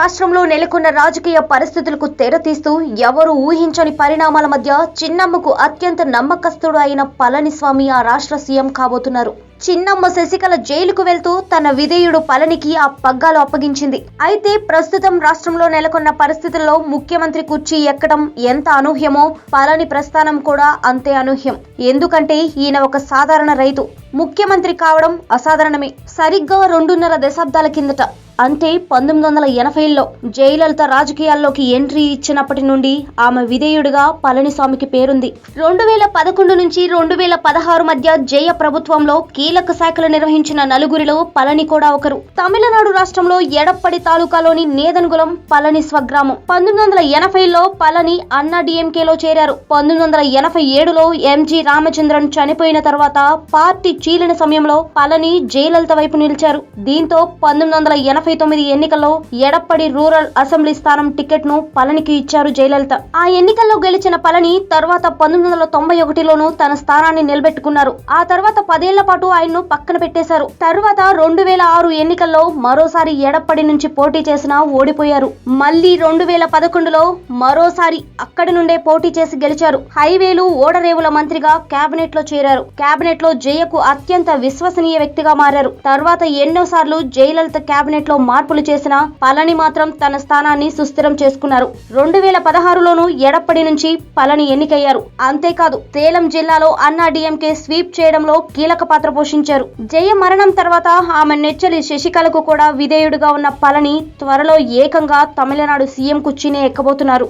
రాష్ట్రంలో నెలకొన్న రాజకీయ పరిస్థితులకు తెరతీస్తూ ఎవరు ఊహించని పరిణామాల మధ్య చిన్నమ్మకు అత్యంత నమ్మకస్తుడు అయిన పళనిస్వామి ఆ రాష్ట్ర సీఎం కాబోతున్నారు. చిన్నమ్మ శశికళ జైలుకు వెళ్తూ తన విధేయుడు పళనికి ఆ పగ్గాలు అప్పగించింది. అయితే ప్రస్తుతం రాష్ట్రంలో నెలకొన్న పరిస్థితుల్లో ముఖ్యమంత్రి కుర్చీ ఎక్కడం ఎంత అనూహ్యమో పళని ప్రస్థానం కూడా అంతే అనూహ్యం. ఎందుకంటే ఈయన ఒక సాధారణ రైతు, ముఖ్యమంత్రి కావడం అసాధారణమే. సరిగ్గా 2.5 దశాబ్దాల కిందట అంటే 1980లో జయలలిత రాజకీయాల్లోకి ఎంట్రీ ఇచ్చినప్పటి నుండి ఆమె విధేయుడిగా పళనిస్వామికి పేరుంది. 2011 నుంచి 2016 మధ్య జయ ప్రభుత్వంలో కీలక శాఖలు నిర్వహించిన నలుగురిలో పళని కూడా ఒకరు. తమిళనాడు రాష్ట్రంలో ఎడప్పడి తాలూకాలోని నేదన్గులం పళని స్వగ్రామం. 1980లో పళని అన్నా డిఎంకేలో చేరారు. 1987లో ఎంజి రామచంద్రన్ చనిపోయిన తర్వాత పార్టీ చీలిన సమయంలో పళని జయలలిత వైపు నిలిచారు. దీంతో 1989 ఎన్నికల్లో ఎడప్పడి రూరల్ అసెంబ్లీ స్థానం టికెట్ ను పళనికి ఇచ్చారు జయలలిత. ఆ ఎన్నికల్లో గెలిచిన పళని తర్వాత 1991లోనూ తన స్థానాన్ని నిలబెట్టుకున్నారు. ఆ తర్వాత 10 ఏళ్ల పాటు ఆయన్ను పక్కన పెట్టేశారు. తర్వాత 2006 ఎన్నికల్లో మరోసారి ఎడప్పడి నుంచి పోటీ చేసినా ఓడిపోయారు. మళ్లీ 2011లో మరోసారి అక్కడి నుండే పోటీ చేసి గెలిచారు. హైవేలు, ఓడరేవుల మంత్రిగా కేబినెట్ లో చేరారు. కేబినెట్ లో జయకు అత్యంత విశ్వసనీయ వ్యక్తిగా మారారు. తర్వాత ఎన్నోసార్లు జయలలిత కేబినెట్ లో మార్పులు చేసిన పళని మాత్రం తన స్థానాన్ని సుస్థిరం చేసుకున్నారు. 2016లోనూ ఎడప్పడి నుంచి పళని ఎన్నికయ్యారు. అంతేకాదు సేలం జిల్లాలో అన్నా డిఎంకే స్వీప్ చేయడంలో కీలక పాత్ర పోషించారు. జయ మరణం తర్వాత ఆమె నెచ్చలి శశికళకు కూడా విధేయుడిగా ఉన్న పళని త్వరలో ఏకంగా తమిళనాడు సీఎం కుర్చీనే ఎక్కబోతున్నారు.